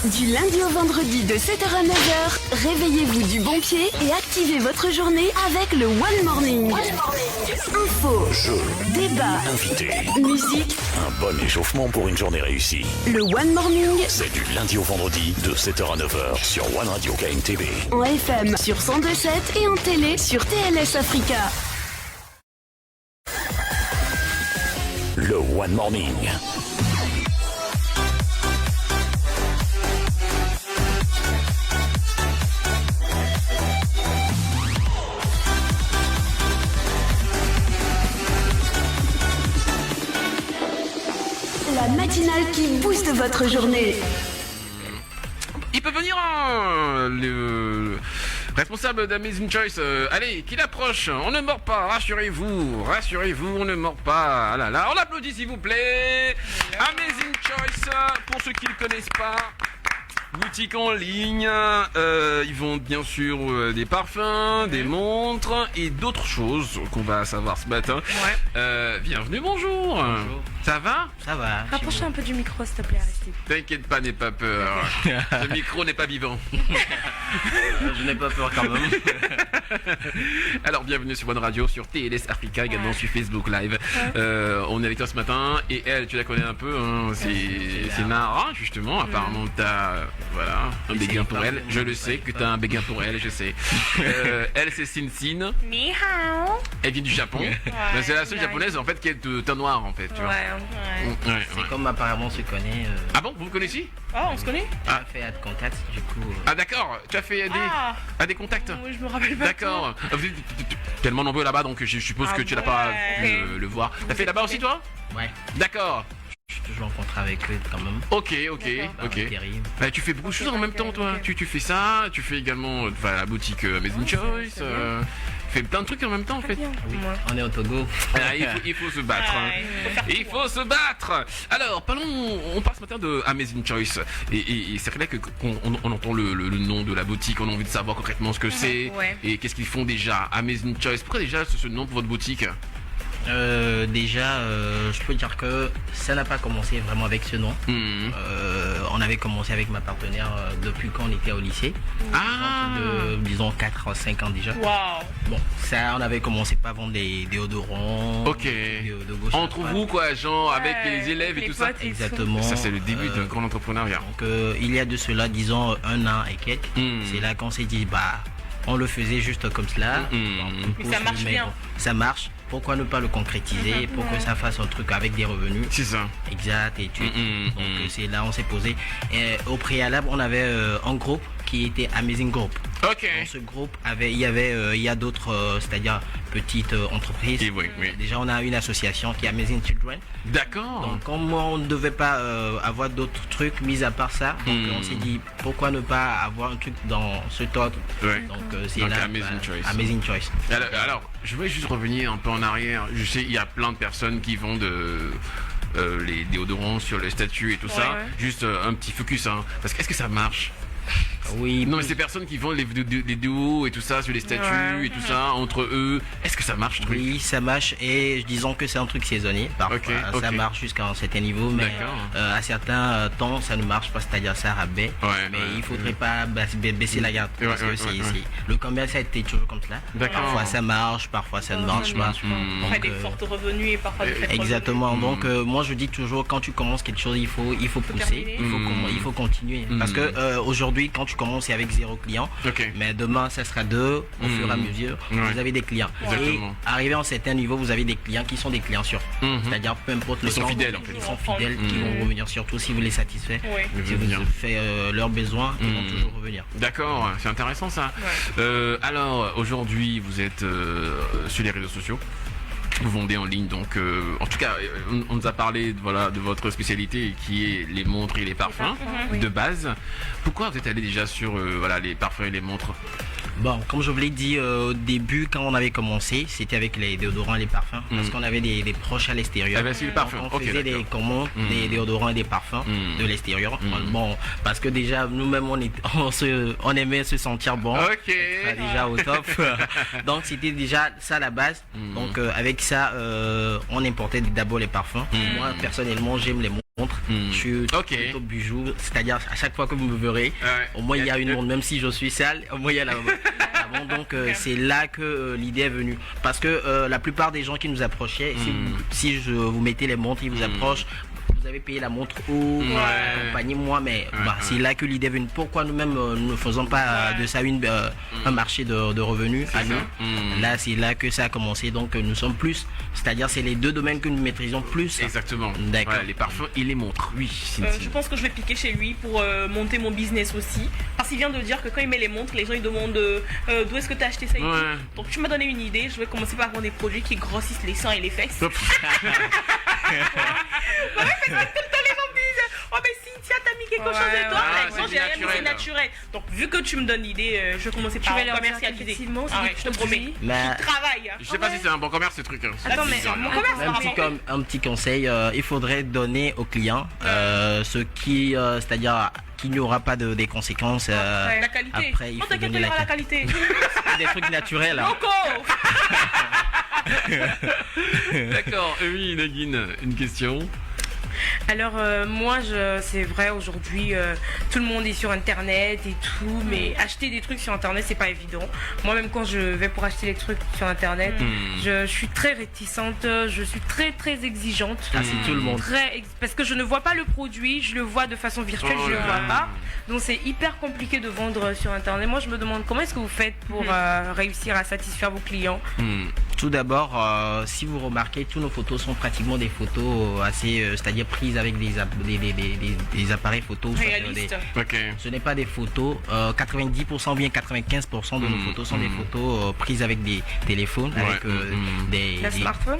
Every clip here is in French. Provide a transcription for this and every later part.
Du lundi au vendredi de 7h à 9h, réveillez-vous du bon pied et activez votre journée avec le One Morning. Info, Jeux, débat, invités, musique. un bon échauffement pour une journée réussie. Le One Morning C'est du lundi au vendredi de 7h à 9h sur One Radio KMTV. en FM sur 102.7 et en télé sur TLS Africa. Le One Morning. La matinale qui booste votre journée. Il peut venir le responsable d'Amazing Choice. Allez, qu'il approche. On ne mord pas, rassurez-vous, on ne mord pas. Ah là là, on applaudit s'il vous plaît. Amazing Choice, pour ceux qui ne le connaissent pas. Boutique en ligne, ils vendent bien sûr des parfums, des montres et d'autres choses qu'on va savoir ce matin. Ouais. Bienvenue, bonjour. Bonjour. Ça va? Ça va. Rapproche-toi un peu du micro, s'il te plaît, Aristide. T'inquiète pas, n'aie pas peur. Le micro n'est pas vivant. Je n'ai pas peur quand même. Alors bienvenue sur One Radio, sur TLS Africa, également sur Facebook Live. On est avec toi ce matin et elle, tu la connais un peu, hein, c'est Nara justement. Apparemment t'as un béguin pour elle. Je le sais que t'as un béguin pour elle, je sais. Elle c'est Sin Sin. Ni hao. Elle vient du Japon. Mais c'est la seule japonaise en fait qui est de teint noir en fait. Tu vois. Ouais. C'est comme apparemment on se connaît. Ah bon, vous vous connaissez? Oh, on se connaît? On a fait ad contact, du coup. Ah d'accord, tu as fait des contacts. Oui, je me rappelle pas. D'accord. Vous êtes tellement nombreux là-bas, donc je suppose que tu n'as pas pu le voir. T'as fait là-bas aussi toi? Ouais. D'accord. Je suis toujours en contrat avec eux quand même. Ok. Terrible. Bah, tu fais beaucoup de choses en même temps toi. Tu fais ça, tu fais également la boutique Amazing Choice. Tu fais plein de trucs en même temps en fait. Oui. On est au Togo. Ah, il faut se battre. Il faut se battre. Alors, on parle ce matin de Amazing Choice. Et c'est vrai qu'on entend le nom de la boutique, on a envie de savoir concrètement ce que c'est et qu'est-ce qu'ils font déjà. Amazing Choice. Pourquoi déjà ce nom pour votre boutique? Déjà, je peux dire que ça n'a pas commencé vraiment avec ce nom. On avait commencé avec ma partenaire depuis quand on était au lycée. Disons 4-5 ans déjà. Waouh. Bon, ça, on avait commencé pas à vendre des déodorants. Ok. De gauche Entre vous quoi, genre avec les élèves et les tout ça. potes et Exactement. Ça c'est le début d'un grand entrepreneuriat. Donc il y a de cela, disons, 1 an et quelques. C'est là qu'on s'est dit, on le faisait juste comme cela. Mais ça marche bien. Ça marche. Pourquoi ne pas le concrétiser pour que ça fasse un truc avec des revenus? C'est ça. Exact, et tout. Donc c'est là on s'est posé. Et au préalable, on avait un groupe qui était Amazing Group. Ok. Dans ce groupe, il y a d'autres, c'est-à-dire petites entreprises. Et oui. Déjà, on a une association qui est Amazing Children. D'accord. Donc, comme on ne devait pas avoir d'autres trucs mis à part ça, donc on s'est dit pourquoi ne pas avoir un truc dans ce ordre. Ouais. Donc, c'est Donc, là Amazing Choice. Amazing Choice. Alors, je voulais juste revenir un peu en arrière. Je sais, il y a plein de personnes qui vendent les déodorants sur les statues et tout ça. Juste un petit focus, hein. Parce que est-ce que ça marche? Oui. Non mais ces personnes qui vendent les duos et tout ça sur les statues et tout ça entre eux, est-ce que ça marche? Oui, ça marche, et disons que c'est un truc saisonnier. Parfois ça marche jusqu'à un certain niveau, mais à certains temps ça ne marche pas, c'est-à-dire ça rabaisse. Mais il faudrait pas baisser la garde parce que le commerce a été toujours comme cela. Parfois ça marche, parfois ça ne marche pas. Parfois des fortes revenus et parfois des faibles exactement. Donc moi je dis toujours, quand tu commences quelque chose, il faut pousser, il faut continuer. Parce que aujourd'hui, quand tu commences avec 0 client, mais demain ça sera 2 au fur et à mesure, vous avez des clients. Exactement. Et arrivé à un certain niveau, vous avez des clients qui sont des clients sûrs. C'est-à-dire peu importe le temps, sont fidèles en fait. Ils sont fidèles, qui vont revenir, surtout si vous les satisfaites. Si vous faites leurs besoins, ils vont toujours revenir. D'accord, c'est intéressant ça. Alors aujourd'hui vous êtes sur les réseaux sociaux. Vous vendez en ligne, donc en tout cas on nous a parlé de votre spécialité qui est les montres et les parfums de base. Pourquoi vous êtes allé déjà sur les parfums et les montres? Bon, comme je vous l'ai dit au début, quand on avait commencé, c'était avec les déodorants et les parfums, parce qu'on avait des proches à l'extérieur. C'est le parfum. Donc, on faisait des commandes, des déodorants et des parfums de l'extérieur. Bon, parce que déjà nous-mêmes on aimait se sentir bon, être déjà au top. Donc c'était déjà ça la base. Donc avec ça, on importait d'abord les parfums. Moi personnellement, j'aime les montres. montre. Je suis plutôt bijou, c'est-à-dire à chaque fois que vous me verrez, au moins il y a une montre, même si je suis sale, au moins il y a la montre. Donc c'est là que l'idée est venue. Parce que la plupart des gens qui nous approchaient, si je vous mettais les montres, ils vous approchent. Vous avez payé la montre ou accompagnez-moi, mais c'est là que l'idée est venue. Pourquoi nous-mêmes nous ne faisons pas de ça un marché de revenus à nous. Là c'est là que ça a commencé, donc nous sommes plus, c'est-à-dire c'est les deux domaines que nous maîtrisons plus. Exactement. D'accord. Les parfums et les montres. Oui. Je pense que je vais piquer chez lui pour monter mon business aussi, parce qu'il vient de dire que quand il met les montres, les gens ils demandent d'où est-ce que tu as acheté ça et tout. Donc tu m'as donné une idée, je vais commencer par vendre des produits qui grossissent les seins et les fesses. Tout le temps les gens disent oh mais Cynthia t'as mis quelque chose de toi, non j'ai rien mis, c'est naturel. Donc vu que tu me donnes l'idée, je vais commencer par commercialiser. Je te promets, je travaille. Je sais pas si c'est un bon commerce ce truc. Attends mais mon commerce, un petit conseil, il faudrait donner aux clients ce qui, c'est-à-dire qu'il n'y aura pas des conséquences. La qualité. Après il faut donner la qualité. des trucs naturels. D'accord, oui Nagin, une question. Alors moi c'est vrai aujourd'hui tout le monde est sur internet et tout, mais acheter des trucs sur internet c'est pas évident. Moi même quand je vais pour acheter les trucs sur internet, je suis très réticente, je suis très exigeante. C'est tout le monde. Parce que je ne vois pas le produit, je le vois de façon virtuelle, je le vois pas. Donc c'est hyper compliqué de vendre sur internet. Moi je me demande comment est-ce que vous faites pour réussir à satisfaire vos clients. Tout d'abord, si vous remarquez, toutes nos photos sont pratiquement des photos assez, c'est-à-dire prises avec des appareils photos. Ce n'est pas des photos, 90% ou bien 95% de nos photos sont des photos prises avec des téléphones, avec des smartphones.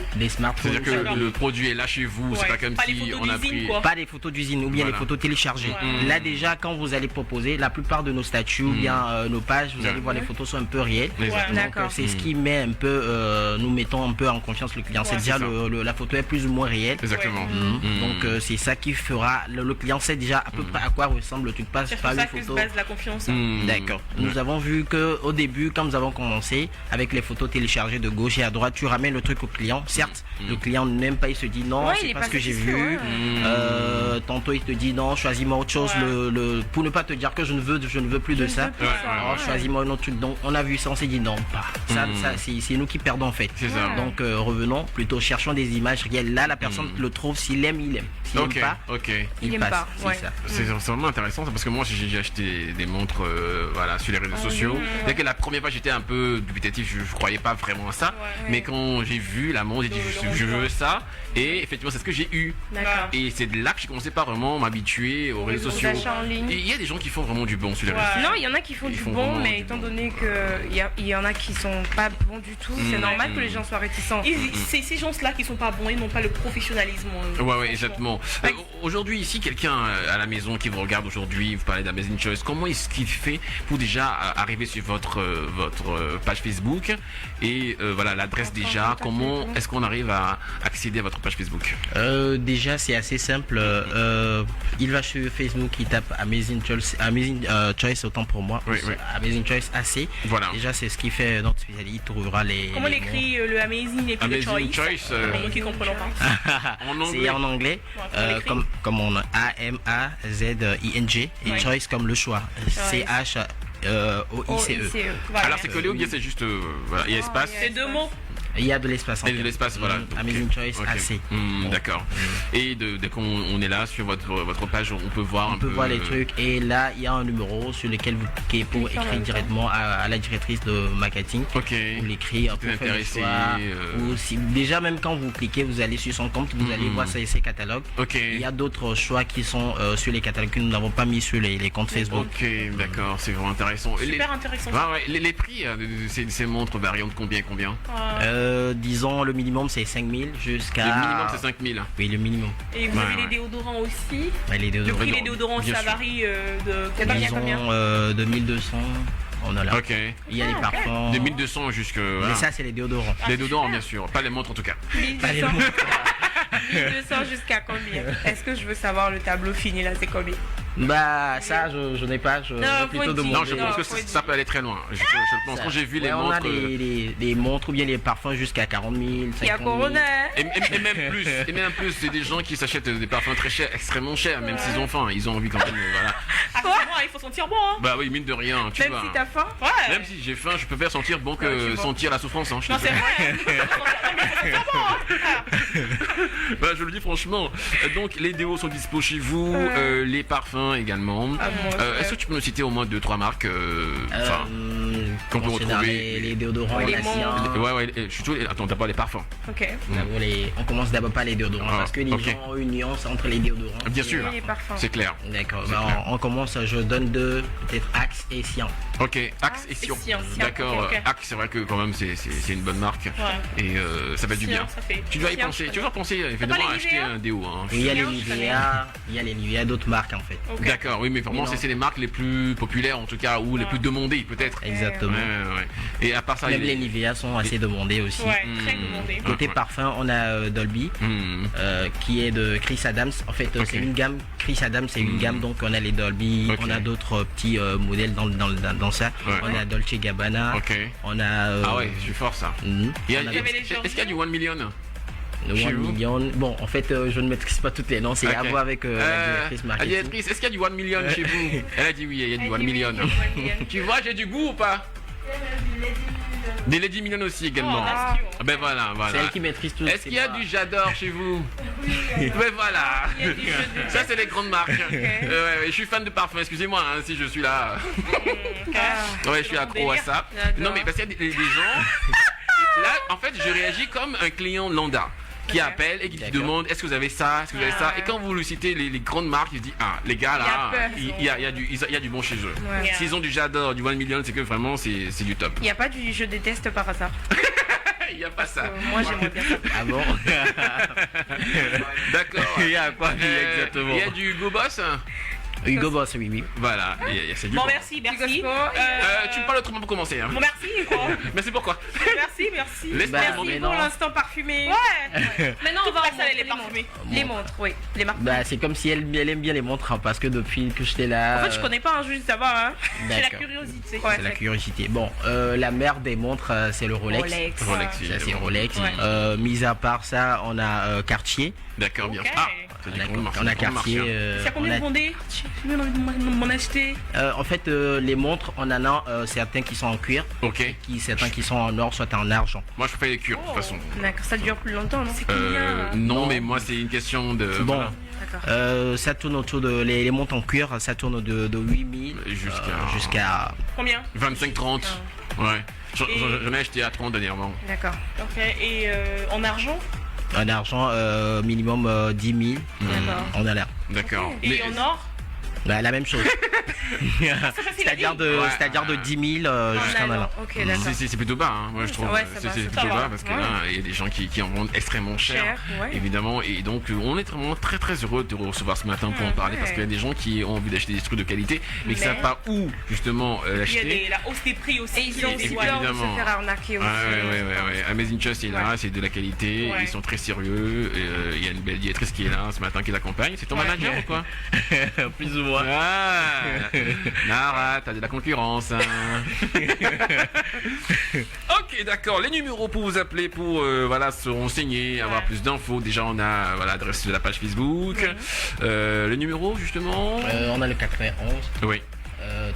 C'est-à-dire que le produit est là chez vous, c'est pas comme si on a pris... Pas des photos d'usine ou bien des photos téléchargées. Là déjà, quand vous allez proposer, la plupart de nos statuts ou bien nos pages, vous allez voir les photos sont un peu réelles. Donc c'est ce qui met un peu... nous mettons un peu en confiance le client. C'est déjà la photo est plus ou moins réelle. Exactement. Donc c'est ça qui fera. Le client sait déjà à peu près à quoi ressemble le truc. Pas c'est pas pour ça une que photo. se base la confiance. D'accord. Nous avons vu que au début, quand nous avons commencé avec les photos téléchargées de gauche et à droite, tu ramènes le truc au client. Certes, le client n'aime pas, il se dit non, c'est pas ce que j'ai vu. Tantôt il te dit non, choisis-moi autre chose. Pour ne pas te dire que je ne veux plus de ça. Choisis-moi un autre truc. Donc on a vu ça, on s'est dit non, pas. Ça c'est nous qui perdons en fait. Donc revenons, plutôt cherchons des images réelles. Là la personne le trouve, s'il aime, il aime. S'il aime pas, il passe. Pas. C'est vraiment intéressant parce que moi j'ai acheté des montres sur les réseaux sociaux. Dès que la première fois j'étais un peu dubitatif, je croyais pas vraiment à ça. Mais quand j'ai vu la montre, j'ai dit je veux ça. Et effectivement c'est ce que j'ai eu. Et c'est de là que j'ai commencé par vraiment m'habituer aux réseaux sociaux. Et il y a des gens qui font vraiment du bon sur les réseaux sociaux. Non, il y en a qui font du bon, mais étant donné qu'il y en a qui sont pas bons du tout, c'est normal que les gens soient réticents. C'est ces gens-là qui sont pas bons, ils n'ont pas le professionnalisme. Exactement. Aujourd'hui, ici, quelqu'un à la maison qui vous regarde aujourd'hui, vous parlez d'Amazing Choice, comment est-ce qu'il fait pour déjà arriver sur votre page Facebook et l'adresse déjà, comment est-ce qu'on arrive à accéder à votre page Facebook? Déjà, c'est assez simple. Il va sur Facebook, il tape Amazing Choice autant pour moi. Amazing Choice AC. Voilà. Déjà, c'est ce qui fait notre spécialité. Il trouvera les. Comment on écrit le Amazing et puis le Choice? Qui comprennent pas. C'est en anglais, comme on AMAZING et Choice comme le choix. CHOICE. Alors c'est collé ou bien c'est juste il y a espace? C'est deux mots. Il y a de l'espace. Il y a de l'espace, voilà. Amazing Choice AC. D'accord. Et dès qu'on est là sur votre page, on peut voir voir les trucs. Et là, il y a un numéro sur lequel vous cliquez pour écrire directement à la directrice de marketing. Vous l'écrivez pour faire le choix. Ou déjà, même quand vous cliquez, vous allez sur son compte, vous allez voir ses catalogues. Il y a d'autres choix qui sont sur les catalogues que nous n'avons pas mis sur les comptes Facebook. D'accord. C'est vraiment intéressant. Super intéressant. Les prix de ces montres varient de combien? Disons le minimum c'est 5000 jusqu'à... Le minimum c'est 5000. Oui, le minimum. Et vous avez les déodorants aussi? Les déodorants. Le prix des déodorants ça varie de combien? De 1200. On a là. Il y a les parfums. De 1200 jusque... Mais ça c'est les déodorants. Les déodorants bien sûr, pas les montres en tout cas. 1200 jusqu'à combien? Est-ce que je veux savoir le tableau fini là, c'est combien? Bah ça je n'ai pas, je vais plutôt demander. Non, je pense que ça peut aller très loin. Je pense quand j'ai vu les montres. On a des montres ou bien les parfums jusqu'à 40 000, 50 000. Et même plus, c'est des gens qui s'achètent des parfums très chers, extrêmement chers, même s'ils ont faim, ils ont envie quand même, voilà. Il faut sentir bon, hein. Bah oui, mine de rien, tu vois. Même si t'as faim. Même si j'ai faim, je préfère sentir bon que sentir la souffrance, hein. Non, c'est vrai. Bah je le dis franchement. Donc les déos sont dispo chez vous, les parfums également. Est-ce que tu peux nous citer au moins 2-3 marques qu'on peut retrouver? Les déodorants, les Ouais, surtout. Attends, d'abord les parfums. Ok. On commence d'abord par les déodorants parce que les gens ont une nuance entre les déodorants. Bien sûr. Et les parfums. C'est clair. D'accord. On commence. Je donne deux, peut-être Axe et Sian. Ok, Axe et Sion. D'accord. Ok. Axe, c'est vrai que quand même c'est une bonne marque. Ouais. Et ça va du bien. Tu dois y Sian, penser. Tu dois penser évidemment à acheter un déo. Il y a les Nivea, il y a d'autres marques en fait. Ok. D'accord, oui, mais vraiment c'est les marques les plus populaires en tout cas ou les plus demandées peut-être. Exactement. Ouais. Et à part ça, même les Nivea sont assez demandés aussi. Ouais, très demandé. Côté parfum, on a Dolby, qui est de Chris Adams. En fait, c'est une gamme. Chris Adams, c'est une gamme, donc on a les Dolby, on a d'autres petits modèles dans ça. Ouais. On a Dolce Gabbana. On a. Ah ouais, je suis fort ça. Est-ce qu'il y a du 1 million? 1 million. Bon, en fait, je ne maîtrise pas toutes les noms. C'est à voir avec la directrice marketing. Directrice, est-ce qu'il y a du 1 million chez vous? Elle a dit oui, il y a du 1 million. Tu vois, j'ai du goût ou pas? Des Lady Million aussi également. Ben voilà. C'est elle qui maîtrise tout. Est-ce qu'il y a du J'adore chez vous? Ben voilà. Ça c'est les grandes marques. Je suis fan de parfum, excusez-moi si je suis là. Ouais, je suis accro à ça. Non mais parce qu'il y a des gens. Là, en fait, je réagis comme un client lambda qui appelle et qui demande est-ce que vous avez ça, est-ce que vous avez ça, et quand vous lui citez les grandes marques, il se dit les gars là, il y a du bon chez eux. S'ils ont du J'adore, du 1 million, c'est que vraiment c'est du top. Il n'y a pas du je déteste par hasard. Il n'y a pas ça. Moi j'aimerais bien ça. Ah bon? D'accord. Il y a quoi exactement? Il y a du Hugo Boss. Hugo Boss, oui. Voilà, c'est du Bon, bon. merci. Tu me parles autrement pour commencer. Hein. Bon, merci, quoi. Merci pourquoi? Merci. Merci pour l'instant parfumé. Ouais. Maintenant, on va passer les parfumés. Les montres, oui. Les marques. Bah, c'est comme si elle aime bien les montres, hein, parce que depuis que j'étais là. En fait, je connais pas, juste savoir. Hein. C'est la D'accord. curiosité. C'est la curiosité. Bon, la mère des montres, c'est le Rolex. Ça, c'est Rolex. Mis à part ça, on a Cartier. D'accord, bien. Okay. On a Cartier. C'est combien de vendés? J'ai envie de m'en acheter. En fait, les montres, on en a certains qui sont en cuir, certains qui sont en or, soit en argent. Moi, je fais les cuirs de toute façon. D'accord, ça dure plus longtemps, non? C'est combien? Non, mais moi, c'est une question de. Bon. Voilà. Ça tourne autour de les montres en cuir, ça tourne de 8 000 jusqu'à combien? 25-30. Ouais. J'en ai acheté à 30 dernièrement. D'accord. Ok. Et en argent? En argent, minimum 10 000. D'accord. On a là. D'accord. Et en or? Bah, la même chose. C'est-à-dire de 10 000 jusqu'à là. Ok, d'accord. C'est plutôt bas, hein, moi je trouve. C'est plutôt bas parce que là, il y a des gens qui en vendent extrêmement cher, évidemment. Et donc, on est vraiment très très heureux de te recevoir ce matin pour en parler parce qu'il y a des gens qui ont envie d'acheter des trucs de qualité, mais qui ne savent pas où justement l'acheter. Il y a la hausse des prix aussi. Et ils ont aussi peur de se faire arnaquer aussi. Ouais. Amazing Choice est là, c'est de la qualité, ils sont très sérieux. Il y a une belle directrice qui est là ce matin qui l'accompagne. C'est ton manager ou quoi? Plus ou moins. Nara, t'as de la concurrence. Hein. Ok, d'accord. Les numéros pour vous appeler, pour se renseigner, avoir plus d'infos. Déjà, on a l'adresse de la page Facebook. Le numéro, justement. On a le 91. Oui.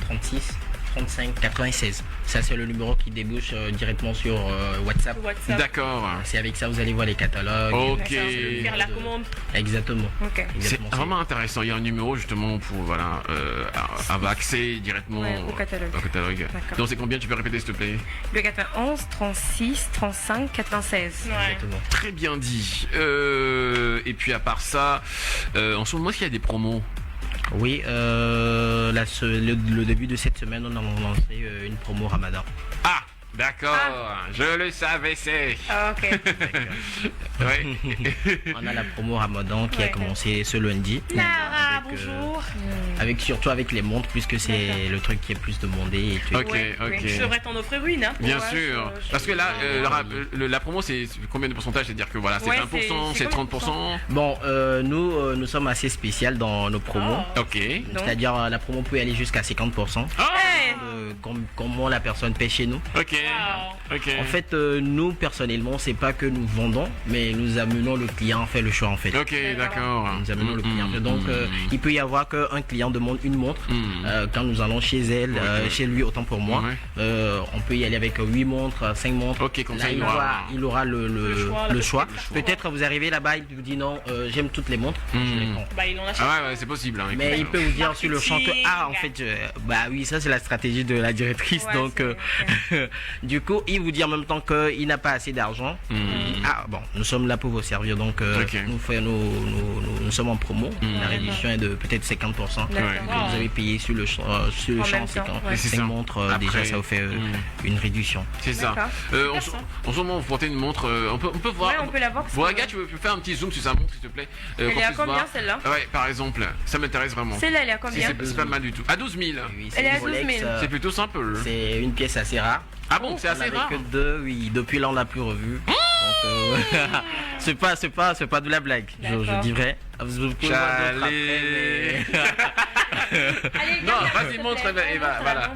36. 35 96. Ça c'est le numéro qui débouche directement sur WhatsApp. D'accord. C'est avec ça vous allez voir les catalogues. Ok. Faire la commande. Exactement. Okay. C'est vraiment intéressant. Il y a un numéro justement pour avoir accès directement au catalogue. Donc c'est combien? Tu peux répéter s'il te plaît? Le 91 36 35 96. Exactement. Très bien dit. Et puis à part ça, en ce moment est-ce qu'il y a des promos? Oui, le début de cette semaine, on a lancé une promo Ramadan. Ah, d'accord, je le savais, c'est. Ok. Ouais. On a la promo Ramadan qui a commencé ce lundi. Lara, bonjour. Surtout avec les montres, puisque c'est le truc qui est plus demandé. Et tout. Ok. Je devrais t'en offrir une. Hein. Bien sûr. Parce que là, la promo, c'est combien de pourcentage? C'est-à-dire que voilà, c'est 20%, c'est 30%. Bon, nous sommes assez spécial dans nos promos. Ok. C'est-à-dire la promo peut aller jusqu'à 50%. Comment la personne paie chez nous. Ok. En fait, nous personnellement, c'est pas que nous vendons, mais nous amenons le client faire le choix en fait. Ok, d'accord. Nous amenons le client. Donc, il peut y avoir qu'un client demande une montre. Quand nous allons chez elle, chez lui, autant pour moi, on peut y aller avec 8 montres, 5 montres. Ok, comme là, ça, il aura le choix. Peut-être vous arrivez là-bas, il vous dit non, j'aime toutes les montres. Je les prends. Bah, il en achète. Ouais, c'est possible. Hein, mais il peut vous dire sur le champ que en fait, bah oui, ça c'est la stratégie de la directrice. Donc, du coup, il vous dit en même temps qu'il n'a pas assez d'argent. Bon, nous sommes là pour vous servir. Donc, nous sommes en promo. La réduction est de peut-être 50%. Vous avez payé sur le champ 5 montres. Déjà, ça vous fait une réduction. C'est ça. En ce moment, vous portez une montre. On peut voir. Ouais, on peut la voir. Boraga, tu veux faire un petit zoom sur sa montre, s'il te plaît? Elle est à combien celle-là? Ouais, par exemple. Ça m'intéresse vraiment. Celle-là, elle est à combien? C'est pas mal du tout. À 12 000. Elle est à 12 000. C'est plutôt simple. C'est une pièce assez rare. Ah bon, c'est assez rare. Que 2, oui. Depuis là, on l'a plus revu. C'est pas de la blague. Je dirais. Vous pouvez voir d'autres après, Allez, non, vas-y, montre. Voilà.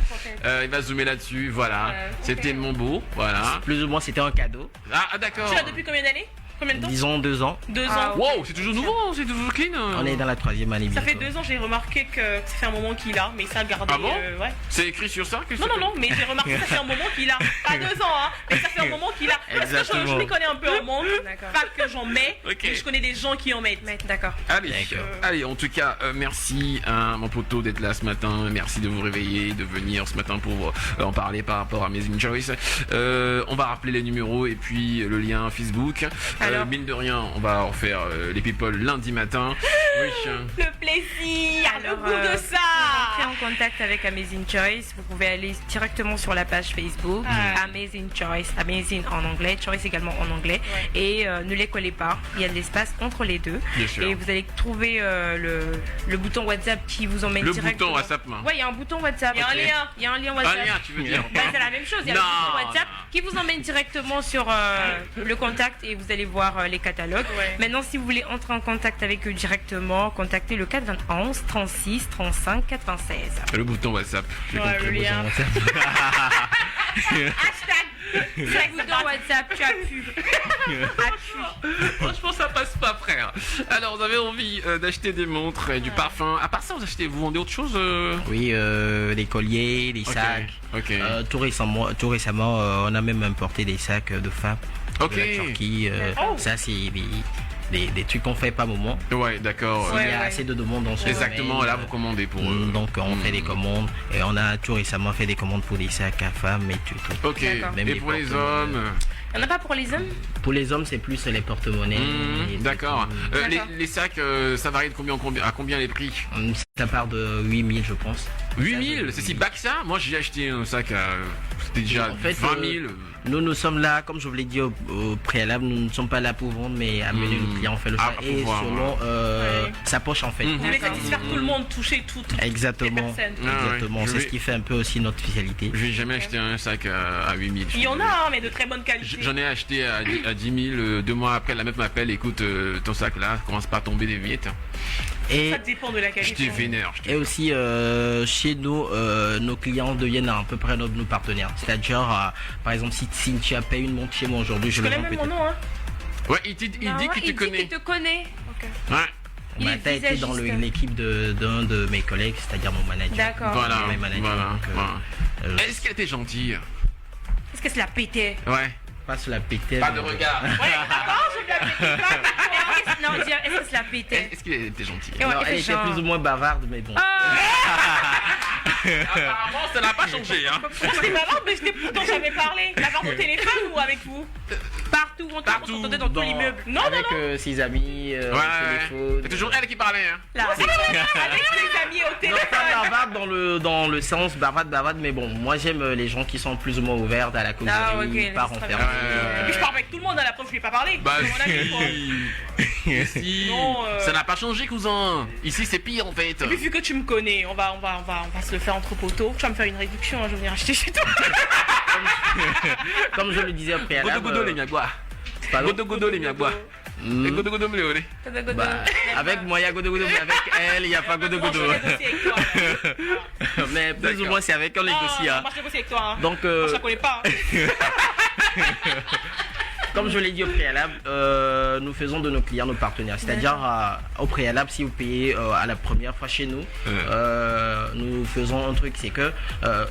Il va zoomer là-dessus. Voilà. C'était mon beau. Voilà. Plus ou moins, c'était un cadeau. Ah, d'accord. Tu l'as depuis combien d'années? Combien de temps? Disons 2 ans. 2 ans. Wow, c'est toujours nouveau, c'est toujours clean. On est dans la 3e année. Ça fait 2 ans, j'ai remarqué que ça fait un moment qu'il a, mais ça a gardé. Ah bon? Ouais. C'est écrit sur ça que Non, mais j'ai remarqué que ça fait un moment qu'il a. Pas 2 ans, hein, mais ça fait un moment qu'il a. Parce que je m'y connais un peu en montre. Pas que j'en mets, mais je connais des gens qui en mettent. D'accord. Allez, en tout cas, merci à mon poteau d'être là ce matin. Merci de vous réveiller, de venir ce matin pour en parler par rapport à Amazing Choice. On va rappeler les numéros et puis le lien Facebook. Mine de rien, on va en faire les people lundi matin. Oui. Le plaisir, le goût de ça. Pour entrer en contact avec Amazing Choice, vous pouvez aller directement sur la page Facebook Amazing Choice, Amazing en anglais, Choice également en anglais, et ne les collez pas, il y a de l'espace entre les deux. Et vous allez trouver le bouton WhatsApp qui vous emmène directement. Le bouton WhatsApp. Ouais, il y a un bouton WhatsApp. Il y a un lien WhatsApp. Un lien, tu veux dire? C'est la même chose. Il y a le bouton WhatsApp qui vous emmène directement sur le contact et vous allez voir les catalogues. Maintenant, si vous voulez entrer en contact avec eux directement, contactez le 421 36 35 96. Le bouton WhatsApp. Le lien. C'est le bouton WhatsApp, tu as pu. Franchement, ça passe pas, frère. Alors, vous avez envie d'acheter des montres et du parfum. À part ça, vous vendez autre chose? Oui, des colliers, des sacs. Tout récemment, on a même importé des sacs de femmes. De la Turquie. Ça, c'est des trucs qu'on fait pas moment. Ouais, d'accord. Il y a assez de demandes dans ce Exactement, domaine, là vous commandez pour eux. Donc on fait des commandes et on a tout récemment fait des commandes pour des sacs à femmes et tout. Ok, et pour les hommes? Il n'y en a pas pour les hommes? Pour les hommes, c'est plus les porte-monnaies. D'accord. Les sacs, ça varie de à combien les prix? Ça part de 8 000, je pense. 8 000? C'est si bas que ça? Moi j'ai acheté un sac à... C'était déjà 20 000. Nous sommes là, comme je vous l'ai dit au préalable, nous ne sommes pas là pour vendre, mais amener le client, on fait le choix. Et selon sa poche en fait. Vous voulez satisfaire tout le monde, toucher toutes les personnes. Exactement. C'est ce qui fait un peu aussi notre spécialité. Je n'ai jamais acheté un sac à 8 000. Il y en a, mais de très bonne qualité. J'en ai acheté à 10 000. 2 mois après, la meuf m'appelle, écoute, ton sac là commence pas à tomber des miettes. Et ça dépend de la qualité. Je t'ai vénère. Et aussi, chez nous, nos clients deviennent à peu près nos partenaires. C'est-à-dire, par exemple, si tu as payé une montre chez moi aujourd'hui, je le vends peut-être. Mon nom, hein. Ouais, il dit qu'il te connaît. Il te connaît. Ouais. T'as été dans l'équipe d'un de mes collègues, c'est-à-dire mon manager. D'accord. Voilà. Donc, Est-ce qu'elle était gentille? Est-ce que c'est la pété? Ouais. Pas sur la pété. Pas de regard. Ouais, d'accord, je vais la péter. Non, est-ce que c'est la pété? Est-ce qu'elle était gentille? Elle était plus ou moins bavarde, mais bon. Apparemment, ça n'a pas changé. Hein. C'est marrant, mais je t'ai pourtant jamais parlé. D'accord, au téléphone ou avec vous? Partout, on t'entendait dans tout l'immeuble. Non, avec ses amis, au téléphone. C'est toujours elle qui parlait. Hein. Là, avec ses amis au téléphone. Non, pas bavarde dans le sens bavarde, mais bon, moi j'aime les gens qui sont plus ou moins ouverts à la causerie, pas renfermés. Je parle avec tout le monde à la preuve, je lui ai pas parlé. Bah, Ici, ça n'a pas changé, cousin. Ici, c'est pire en fait. Et puis vu que tu me connais, on va se le faire entre poteaux. Tu vas me faire une réduction, je vais venir acheter chez toi. Comme je le disais au préalable. Godo les miagua. Godo les miagua. Godo mléolé. Avec moi, il y a Godo, mais avec elle, il n'y a pas Godo. Mais plus ou moins, c'est avec elle les dossiers. Moi, je négocie avec toi. Donc, moi, je ne connais pas. Comme je l'ai dit au préalable, nous faisons de nos clients nos partenaires. C'est-à-dire, au préalable, si vous payez à la première fois chez nous, nous faisons un truc, c'est que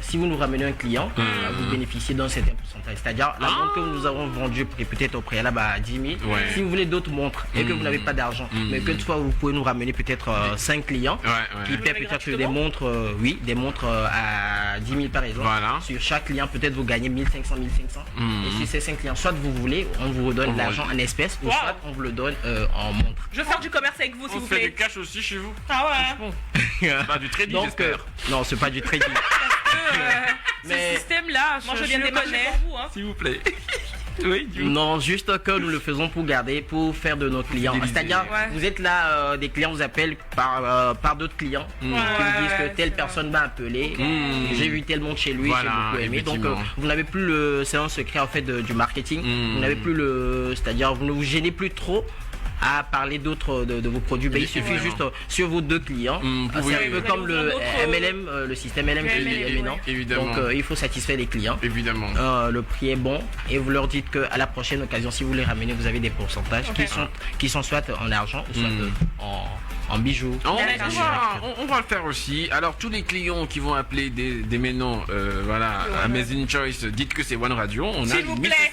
si vous nous ramenez un client, vous bénéficiez d'un certain pourcentage. C'est-à-dire, la montre que nous avons vendue peut-être au préalable à 10 000, si vous voulez d'autres montres et que vous n'avez pas d'argent, mais que toutefois vous pouvez nous ramener peut-être 5 clients qui paient peut-être des montres, des montres à 10 000 par exemple. Voilà. Sur chaque client, peut-être vous gagnez 1500, 1500. Et sur ces 5 clients, soit vous voulez, on vous redonne l'argent en espèces ou soit on vous le donne en montre. Je veux faire du commerce avec vous, s'il vous plaît. On fait du cash aussi chez vous. Ah ouais. Pas du trading, j'espère. Non, c'est pas du trading. Mais ce système-là, moi je viens de démarcher pour vous. S'il vous plaît. Oui, non, juste que nous le faisons pour garder, pour faire de nos clients. C'est-à-dire, vous êtes là, des clients vous appellent par d'autres clients qui vous disent que telle personne m'a appelé, j'ai vu tel monde chez lui, j'ai beaucoup aimé. Donc, vous n'avez plus c'est un secret en fait du marketing. Vous n'avez plus c'est-à-dire, vous ne vous gênez plus trop à parler d'autres de vos produits. Il suffit juste sur vos 2 clients. C'est un peu comme le MLM, le système LM qui est éminent. Donc il faut satisfaire les clients. Évidemment. Le prix est bon et vous leur dites qu'à la prochaine occasion, si vous les ramenez, vous avez des pourcentages qui sont soit en argent ou soit en bijoux. On va le faire aussi. Alors tous les clients qui vont appeler dès maintenant à Amazing Choice, dites que c'est One Radio. S'il vous plaît.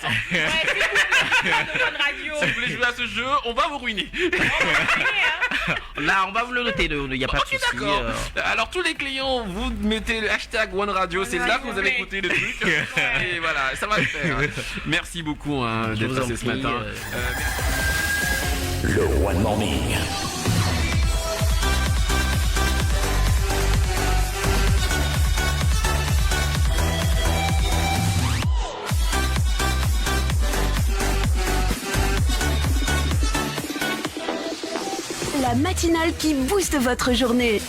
Si vous voulez jouer à ce jeu, on va vous ruiner. Là, on va vous le noter, il n'y a pas de souci. D'accord. Alors tous les clients, vous mettez le hashtag One Radio, c'est là que vous allez écouter le truc. Et voilà, ça va le faire. Merci beaucoup d'être passé ce matin. Le One Morning. La matinale qui booste votre journée.